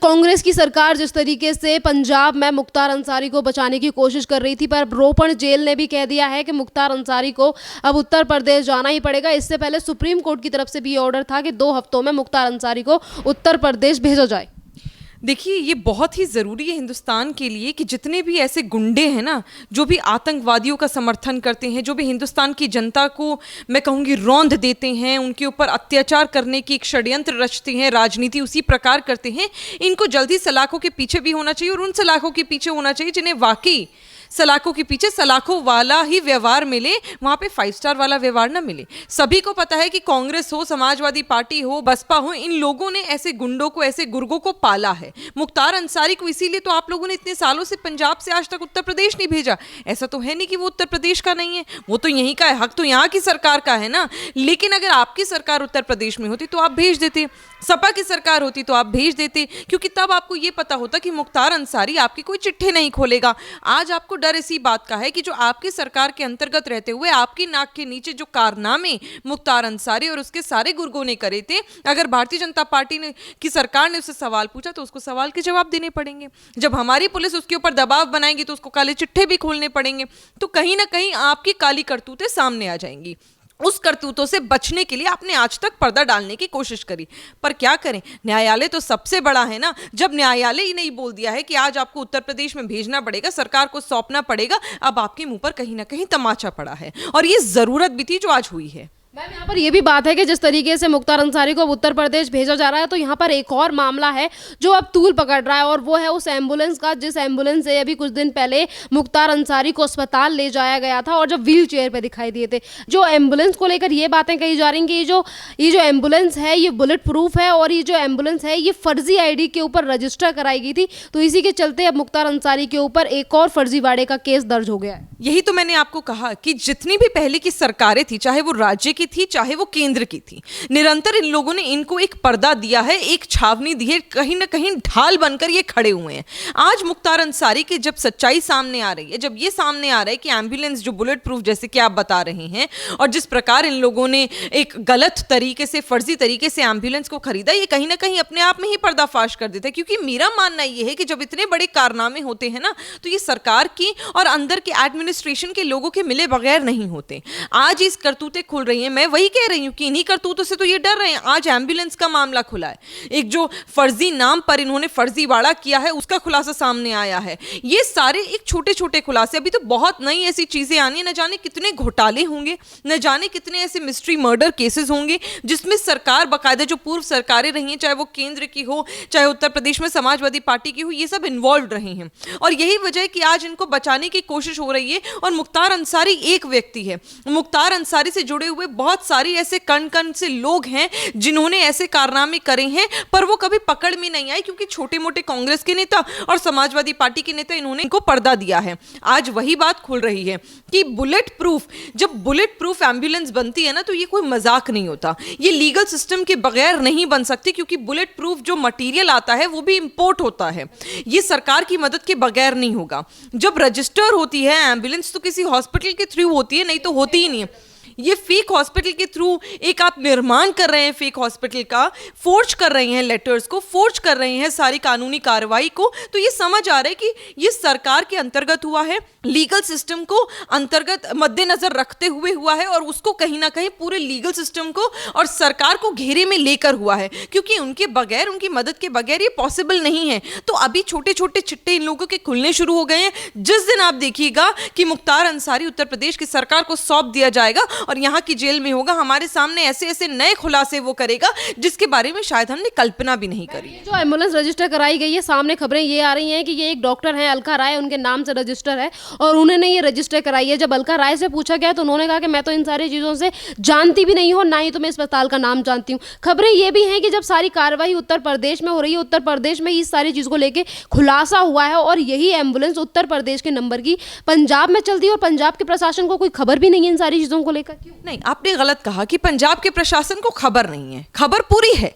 कांग्रेस की सरकार जिस तरीके से पंजाब में मुख्तार अंसारी को बचाने की कोशिश कर रही थी, पर रोपण जेल ने भी कह दिया है कि मुख्तार अंसारी को अब उत्तर प्रदेश जाना ही पड़ेगा। इससे पहले सुप्रीम कोर्ट की तरफ से भी ये ऑर्डर था कि 2 हफ्तों में मुख्तार अंसारी को उत्तर प्रदेश भेजा जाए। देखिए, ये बहुत ही ज़रूरी है हिंदुस्तान के लिए कि जितने भी ऐसे गुंडे हैं ना, जो भी आतंकवादियों का समर्थन करते हैं, जो भी हिंदुस्तान की जनता को मैं कहूँगी रौंद देते हैं, उनके ऊपर अत्याचार करने की एक षड्यंत्र रचते हैं, राजनीति उसी प्रकार करते हैं, इनको जल्दी सलाखों के पीछे भी होना चाहिए और उन सलाखों के पीछे होना चाहिए जिन्हें वाकई सलाखों के पीछे सलाखों वाला ही व्यवहार मिले, वहाँ पे 5 स्टार वाला व्यवहार ना मिले। सभी को पता है कि कांग्रेस हो, समाजवादी पार्टी हो, बसपा हो, इन लोगों ने ऐसे गुंडों को, ऐसे गुर्गों को पाला है। मुख्तार अंसारी को इसीलिए तो आप लोगों ने इतने सालों से पंजाब से आज तक उत्तर प्रदेश नहीं भेजा। ऐसा तो है नहीं कि वो उत्तर प्रदेश का नहीं है, वो तो यहीं का है, हक तो यहाँ की सरकार का है ना। लेकिन अगर आपकी सरकार उत्तर प्रदेश में होती तो आप भेज देते, सपा की सरकार होती तो आप भेज देते, क्योंकि तब आपको ये पता होता कि मुख्तार अंसारी आपकी कोई चिट्ठी नहीं खोलेगा। आज आपको डर इसी बात का है कि जो आपकी सरकार के अंतर्गत रहते हुए आपकी नाक के नीचे जो कारनामे मुख्तार अंसारी और उसके सारे गुर्गों ने करे थे, अगर भारतीय जनता पार्टी ने की सरकार ने उससे सवाल पूछा तो उसको सवाल के जवाब देने पड़ेंगे। जब हमारी पुलिस उसके ऊपर दबाव बनाएगी तो उसको काले चिट्ठे भी खोलने पड़ेंगे। तो कहीं ना कहीं आपकी काली करतूतें सामने आ जाएंगी। उस करतूतों से बचने के लिए आपने आज तक पर्दा डालने की कोशिश करी, पर क्या करें, न्यायालय तो सबसे बड़ा है ना। जब न्यायालय ही नहीं बोल दिया है कि आज आपको उत्तर प्रदेश में भेजना पड़ेगा, सरकार को सौंपना पड़ेगा, अब आपके मुंह पर कहीं ना कहीं तमाचा पड़ा है और ये जरूरत भी थी जो आज हुई है। मैम, यहाँ पर यह भी बात है कि जिस तरीके से मुख्तार अंसारी को उत्तर प्रदेश भेजा जा रहा है, तो यहाँ पर एक और मामला है जो अब तूल पकड़ रहा है, और वो है उस एम्बुलेंस का जिस एम्बुलेंस से अभी कुछ दिन पहले मुख्तार अंसारी को अस्पताल ले जाया गया था और जब व्हील चेयर पे दिखाई दिए थे। जो एम्बुलेंस को लेकर ये बातें कही जा रही हैं कि ये जो एम्बुलेंस है ये बुलेट प्रूफ है और ये जो एम्बुलेंस है ये फर्जी ID के ऊपर रजिस्टर कराई गई थी। तो इसी के चलते अब मुख्तार अंसारी के ऊपर एक और फर्जीवाड़े का केस दर्ज हो गया है। यही तो मैंने आपको कहा कि जितनी भी पहले की सरकारें थी, चाहे वो राज्य की थी चाहे वो केंद्र की थी, निरंतर इन लोगों ने इनको एक पर्दा दिया है, एक छावनी दी है, कहीं ना कहीं ढाल बनकर ये खड़े हुए हैं। आज मुख्तार अंसारी की जब सच्चाई सामने आ रही है, जब ये सामने आ रहा है कि एम्बुलेंस जो बुलेट प्रूफ जैसे कि आप बता रहे हैं और जिस प्रकार इन लोगों ने एक गलत तरीके से, फर्जी तरीके से एम्बुलेंस को खरीदा, ये कहीं ना कहीं अपने आप में ही पर्दाफाश कर देता है। क्योंकि मेरा मानना ये है कि जब इतने बड़े कारनामे होते हैं ना, तो ये सरकार की और अंदर के एडमिनिस्ट्रेशन के लोगों के मिले बगैर नहीं होते। आज इस करतूतें खुल रही हैं, मैं वही कह रही हूं कि इन्हीं करतूतों से तो ये डर रहे हैं। आज एम्बुलेंस का मामला खुला है, एक जो फर्जी नाम पर इन्होंने फर्जीवाड़ा किया है उसका खुलासा सामने आया है। ये सारे एक छोटे छोटे खुलासे, अभी तो बहुत नई ऐसी चीजें आनी है, न जाने कितने घोटाले होंगे, न जाने कितने ऐसे मिस्ट्री मर्डर केसेस होंगे जिसमें सरकार बकायदा, जो पूर्व सरकारें रही हैं, चाहे वो केंद्र की हो चाहे उत्तर प्रदेश में समाजवादी पार्टी की हो, ये सब इन्वॉल्व रहे हैं। और यही वजह है कि आज इनको बचाने की कोशिश हो रही है। और मुख्तार अंसारी एक व्यक्ति है, मुख्तार अंसारी से जुड़े हुए बहुत सारी ऐसे कण कण से लोग हैं जिन्होंने ऐसे कारनामे करे हैं, पर वो कभी पकड़ में नहीं आए क्योंकि छोटे मोटे कांग्रेस के नेता और समाजवादी पार्टी के नेता इन्होंने इनको पर्दा दिया है। आज वही बात खुल रही है कि बुलेट प्रूफ, जब बुलेट प्रूफ एम्बुलेंस बनती है ना, तो ये कोई मजाक नहीं होता, ये लीगल सिस्टम के बगैर नहीं बन सकती, क्योंकि बुलेट प्रूफ जो मटेरियल आता है वो भी इंपोर्ट होता है, ये सरकार की मदद के बगैर नहीं होगा। जब रजिस्टर होती है एम्बुलेंस तो किसी हॉस्पिटल के थ्रू होती है, नहीं तो होती ही नहीं है। ये फेक हॉस्पिटल के थ्रू एक आप निर्माण कर रहे हैं, फेक हॉस्पिटल का फोर्ज कर रहे हैं, लेटर्स को फोर्ज कर रहे हैं, सारी कानूनी कार्रवाई को। तो ये समझ आ रहा है कि ये सरकार के अंतर्गत हुआ है, लीगल सिस्टम को अंतर्गत मद्देनजर रखते हुए हुआ है, और उसको कहीं ना कहीं पूरे लीगल सिस्टम को और सरकार को घेरे में लेकर हुआ है, क्योंकि उनके बगैर, उनकी मदद के बगैर ये पॉसिबल नहीं है। तो अभी छोटे छोटे चिट्टे इन लोगों के खुलने शुरू हो गए हैं। जिस दिन आप देखिएगा कि मुख्तार अंसारी उत्तर प्रदेश की सरकार को सौंप दिया जाएगा और यहाँ की जेल में होगा, हमारे सामने ऐसे ऐसे नए खुलासे वो करेगा जिसके बारे में शायद हमने कल्पना भी नहीं करी। जो एम्बुलेंस रजिस्टर कराई गई है, सामने खबरें ये आ रही हैं कि ये एक डॉक्टर हैं अलका राय, उनके नाम से रजिस्टर है और उन्होंने ये रजिस्टर कराई है। जब अलका राय से पूछा गया तो उन्होंने कहा कि मैं तो इन सारी चीज़ों से जानती भी नहीं हूँ, ना ही तो मैं इस अस्पताल का नाम जानती हूँ। खबरें ये भी हैं कि जब सारी कार्रवाई उत्तर प्रदेश में हो रही है, उत्तर प्रदेश में इस सारी चीज़ को लेकर खुलासा हुआ है और यही एम्बुलेंस उत्तर प्रदेश के नंबर की पंजाब में चलती है और पंजाब के प्रशासन को कोई खबर भी नहीं है इन सारी चीज़ों को लेकर। नहीं, आपने गलत कहा कि पंजाब के प्रशासन को खबर नहीं है, खबर पूरी है।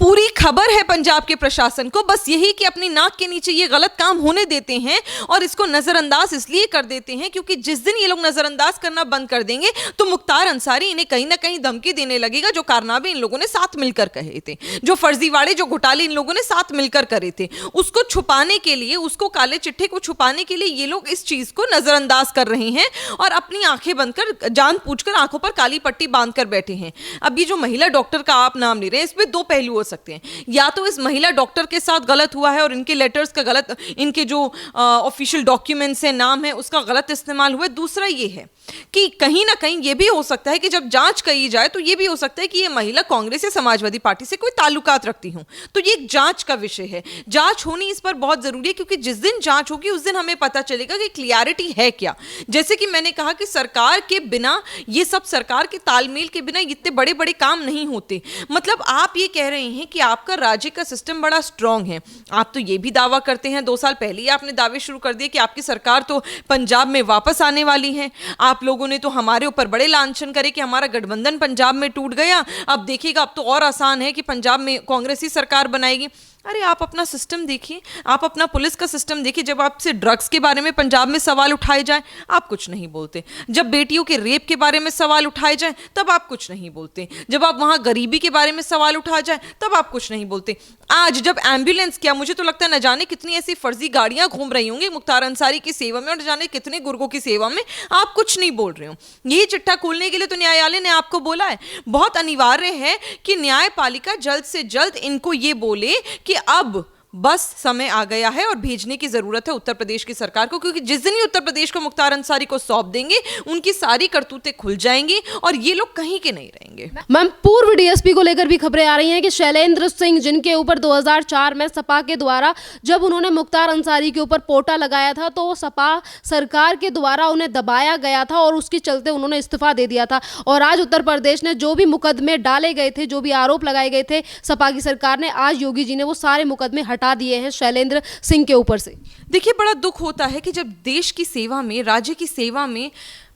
पूरी खबर है पंजाब के प्रशासन को, बस यही कि अपनी नाक के नीचे ये गलत काम होने देते हैं और इसको नजरअंदाज इसलिए कर देते हैं क्योंकि जिस दिन ये लोग नजरअंदाज करना बंद कर देंगे तो मुख्तार अंसारी इन्हें कहीं ना कहीं धमकी देने लगेगा। जो कारनामे इन लोगों ने साथ मिलकर कहे थे, जो फर्जीवाड़े, जो घोटाले इन लोगों ने साथ मिलकर करे थे, उसको छुपाने के लिए, उसको काले चिट्ठे को छुपाने के लिए ये लोग इस चीज को नजरअंदाज कर रहे हैं और अपनी आंखें बंद कर, जान पूछकर आंखों पर काली पट्टी बांधकर बैठे हैं। अब ये जो महिला डॉक्टर का आप नाम ले रहे हैं, इसमें दो पहलू हो सकते हैं। या तो इस महिला डॉक्टर के साथ गलत हुआ है और इनके लेटर्स का गलत, इनके जो ऑफिशियल डॉक्यूमेंट्स है, नाम है, उसका गलत इस्तेमाल हुआ है। दूसरा ये है कि कहीं ना कहीं ये भी हो सकता है कि जब जांच करी जाए तो ये भी हो सकता है कि ये महिला कांग्रेस या समाजवादी पार्टी से कोई ताल्लुकात रखती हूं। तो ये एक जांच का विषय है, जांच होनी इस पर बहुत जरूरी है क्योंकि जिस दिन जांच होगी उस दिन हमें पता चलेगा कि क्लियरिटी है क्या। जैसे कि मैंने कहा कि सरकार के बिना, ये सब सरकार के तालमेल के बिना इतने बड़े बड़े काम नहीं होते। मतलब आप ये कह रहे हैं कि आपका राज्य का सिस्टम बड़ा स्ट्रांग है। आप तो ये भी दावा करते हैं, 2 साल पहले ही आपने दावे शुरू कर दिए कि आपकी सरकार तो पंजाब में वापस आने वाली है। आप लोगों ने तो हमारे ऊपर बड़े लांछन करे कि हमारा गठबंधन पंजाब में टूट गया, अब देखिएगा अब तो और आसान है कि पंजाब में कांग्रेस ही सरकार बनाएगी। अरे आप अपना सिस्टम देखिए, आप अपना पुलिस का सिस्टम देखिए। जब आपसे ड्रग्स के बारे में पंजाब में सवाल उठाए जाए आप कुछ नहीं बोलते, जब बेटियों के रेप के बारे में सवाल उठाए जाए तब आप कुछ नहीं बोलते, जब आप वहां गरीबी के बारे में सवाल उठाया जाए तब आप कुछ नहीं बोलते। आज जब एम्बुलेंस, क्या मुझे तो लगता है न जाने कितनी ऐसी फर्जी गाड़ियां घूम रही होंगी मुख्तार अंसारी की सेवा में और न जाने कितने गुर्गों की सेवा में, आप कुछ नहीं बोल रहे हो। यही चिट्ठा खोलने के लिए तो न्यायालय ने आपको बोला है। बहुत अनिवार्य है कि न्यायपालिका जल्द से जल्द इनको ये बोले कि अब बस समय आ गया है और भेजने की जरूरत है उत्तर प्रदेश की सरकार को, क्योंकि जिस दिन ही उत्तर प्रदेश को मुख्तार अंसारी को सौंप देंगे उनकी सारी करतूतें खुल जाएंगी और ये लोग कहीं के नहीं रहेंगे। मैम, पूर्व डीएसपी को लेकर भी खबरें आ रही हैं कि शैलेंद्र सिंह, जिनके ऊपर 2004 में सपा के द्वारा जब उन्होंने मुख्तार अंसारी के ऊपर पोटा लगाया था तो सपा सरकार के द्वारा उन्हें दबाया गया था और उसके चलते उन्होंने इस्तीफा दे दिया था। और आज उत्तर प्रदेश ने जो भी मुकदमे डाले गए थे, जो भी आरोप लगाए गए थे सपा की सरकार ने, आज योगी जी ने वो सारे मुकदमे हटा दिए हैं शैलेंद्र सिंह के ऊपर से। देखिए, बड़ा दुख होता है कि जब देश की सेवा में, राज्य की सेवा में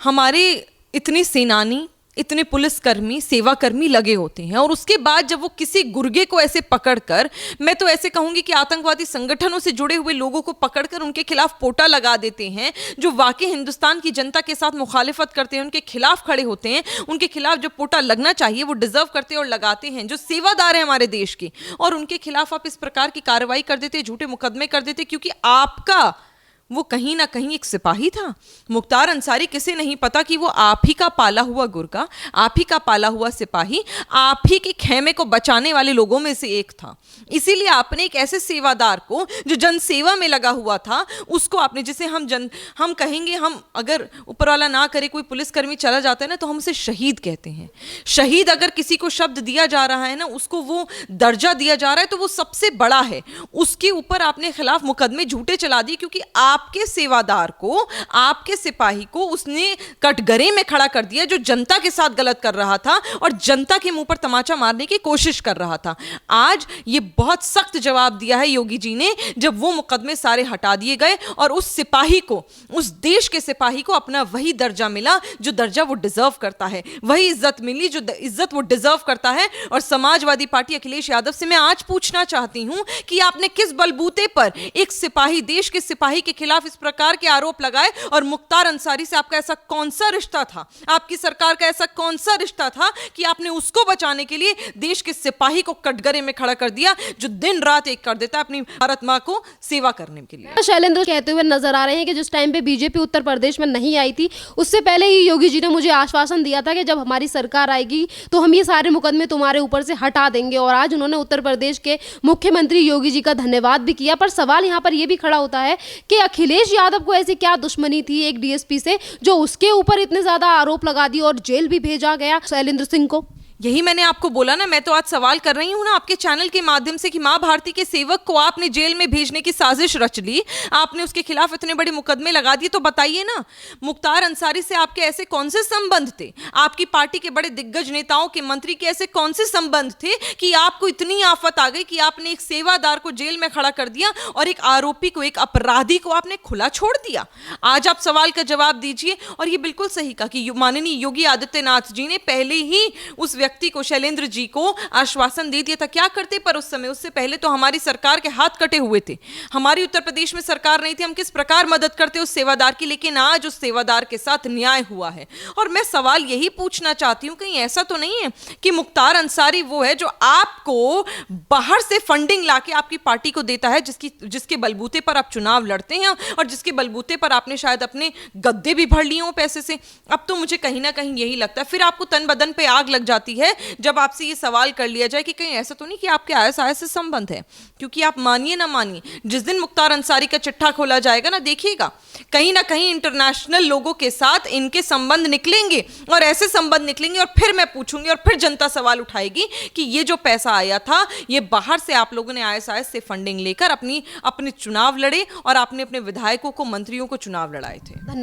हमारे इतने सेनानी, इतने पुलिसकर्मी, सेवाकर्मी लगे होते हैं और उसके बाद जब वो किसी गुर्गे को ऐसे पकड़कर, मैं तो ऐसे कहूंगी कि आतंकवादी संगठनों से जुड़े हुए लोगों को पकड़कर उनके खिलाफ पोटा लगा देते हैं, जो वाकई हिंदुस्तान की जनता के साथ मुखालिफत करते हैं, उनके खिलाफ खड़े होते हैं, उनके खिलाफ जो पोटा लगना चाहिए वो डिजर्व करते हैं और लगाते हैं, जो सेवादार हैं हमारे देश के, और उनके खिलाफ आप इस प्रकार की कार्रवाई कर देते, झूठे मुकदमे कर देते क्योंकि आपका वो कहीं ना कहीं एक सिपाही था। मुख्तार अंसारी, किसे नहीं पता कि वो आप ही का पाला हुआ गुर्गा, आप ही का पाला हुआ सिपाही, आप ही के खेमे को बचाने वाले लोगों में से एक था। इसीलिए आपने एक ऐसे सेवादार को जो जनसेवा में लगा हुआ था, उसको आपने, जिसे हम कहेंगे, हम अगर ऊपर वाला ना करे कोई पुलिसकर्मी चला जाता है ना तो हम उसे शहीद कहते हैं। शहीद अगर किसी को शब्द दिया जा रहा है ना, उसको वो दर्जा दिया जा रहा है तो वो सबसे बड़ा है। उसके ऊपर आपने खिलाफ मुकदमे झूठे चला दिए क्योंकि आपके सेवादार को, आपके सिपाही को उसने कटघरे में खड़ा कर दिया, जो जनता के साथ गलत कर रहा था और जनता के मुंह पर तमाचा मारने की कोशिश कर रहा था। आज ये बहुत सख्त जवाब दिया है योगी जी ने जब वो मुकदमे सारे हटा दिए गए और उस सिपाही को, उस देश के सिपाही को अपना वही दर्जा मिला जो दर्जा वो डिजर्व करता है, वही इज्जत मिली जो इज्जत वो डिजर्व करता है। और समाजवादी पार्टी अखिलेश यादव से मैं आज पूछना चाहती हूं कि आपने किस बलबूते पर एक सिपाही, देश के सिपाही के खिलाफ इस प्रकार के आरोप लगाए और मुख्तार अंसारी से आपका ऐसा कौन सा रिश्ता था, आपकी सरकार का ऐसा कौन सा रिश्ता था कि आपने उसको बचाने के लिए देश के सिपाही को कटघरे में खड़ा कर दिया जो दिन रात एक कर देता है अपनी भारत मां को सेवा करने के लिए। शैलेंद्र कहते हुए नजर आ रहे हैं कि जिस टाइम पे बीजेपी उत्तर प्रदेश में नहीं आई थी उससे पहले ही योगी जी ने मुझे आश्वासन दिया था कि जब हमारी सरकार आएगी तो हम ये सारे मुकदमे तुम्हारे ऊपर से हटा देंगे। और आज उन्होंने उत्तर प्रदेश के मुख्यमंत्री योगी जी का धन्यवाद भी किया। पर सवाल यहाँ पर यह भी खड़ा होता है कि अखिलेश यादव को ऐसी क्या दुश्मनी थी एक डीएसपी से जो उसके ऊपर इतने ज्यादा आरोप लगा दिए और जेल भी भेजा गया शैलेंद्र सिंह को। यही मैंने आपको बोला ना, मैं तो आज सवाल कर रही हूं ना आपके चैनल के माध्यम से कि मां भारती के सेवक को आपने जेल में भेजने की साजिश रच ली, आपने उसके खिलाफ इतने बड़े मुकदमे लगा दिए। तो बताइए ना, मुख्तार अंसारी से आपके ऐसे कौन से संबंध थे, आपकी पार्टी के बड़े दिग्गज नेताओं के, मंत्री के ऐसे कौन से संबंध थे कि आपको इतनी आफत आ गई कि आपने एक सेवादार को जेल में खड़ा कर दिया और एक आरोपी को, एक अपराधी को आपने खुला छोड़ दिया। आज आप सवाल का जवाब दीजिए। और ये बिल्कुल सही कहा कि माननीय योगी आदित्यनाथ जी ने पहले ही उस व्यक्ति को, शैलेंद्र जी को आश्वासन दे दिया था। क्या करते पर उस समय? उससे पहले तो हमारी सरकार के हाथ कटे हुए थे, हमारी उत्तर प्रदेश में सरकार नहीं थी, हम किस प्रकार मदद करते उस सेवादार की। लेकिन आज उस सेवादार के साथ न्याय हुआ है। और मैं सवाल यही पूछना चाहती हूं, कहीं ऐसा तो नहीं है कि मुख्तार अंसारी वो है जो आपको बाहर से फंडिंग लाके आपकी पार्टी को देता है, जिसके बलबूते पर आप चुनाव लड़ते हैं और जिसके बलबूते पर आपने शायद अपने गद्दे भी भर लिए हो पैसे से। अब तो मुझे कहीं ना कहीं यही लगता है, फिर आपको तन बदन पे आग लग जाती है जब आपसे ये सवाल कर लिया जाए कि कहीं ऐसा तो नहीं कि आपके आईएसआई से संबंध है। क्योंकि आप मानिए ना मानिए, जिस दिन मुख्तार अंसारी का चिट्ठा खोला जाएगा ना, देखिएगा कहीं ना कहीं इंटरनेशनल लोगों के साथ इनके संबंध निकलेंगे, और ऐसे संबंध निकलेंगे, और फिर मैं पूछूंगी और फिर जनता सवाल उठाएगी कि ये जो पैसा आया था ये बाहर से आप लोगों ने आईएसआई से फंडिंग लेकर अपने चुनाव लड़े और आपने अपने विधायकों को, मंत्रियों को चुनाव लड़ाए थे।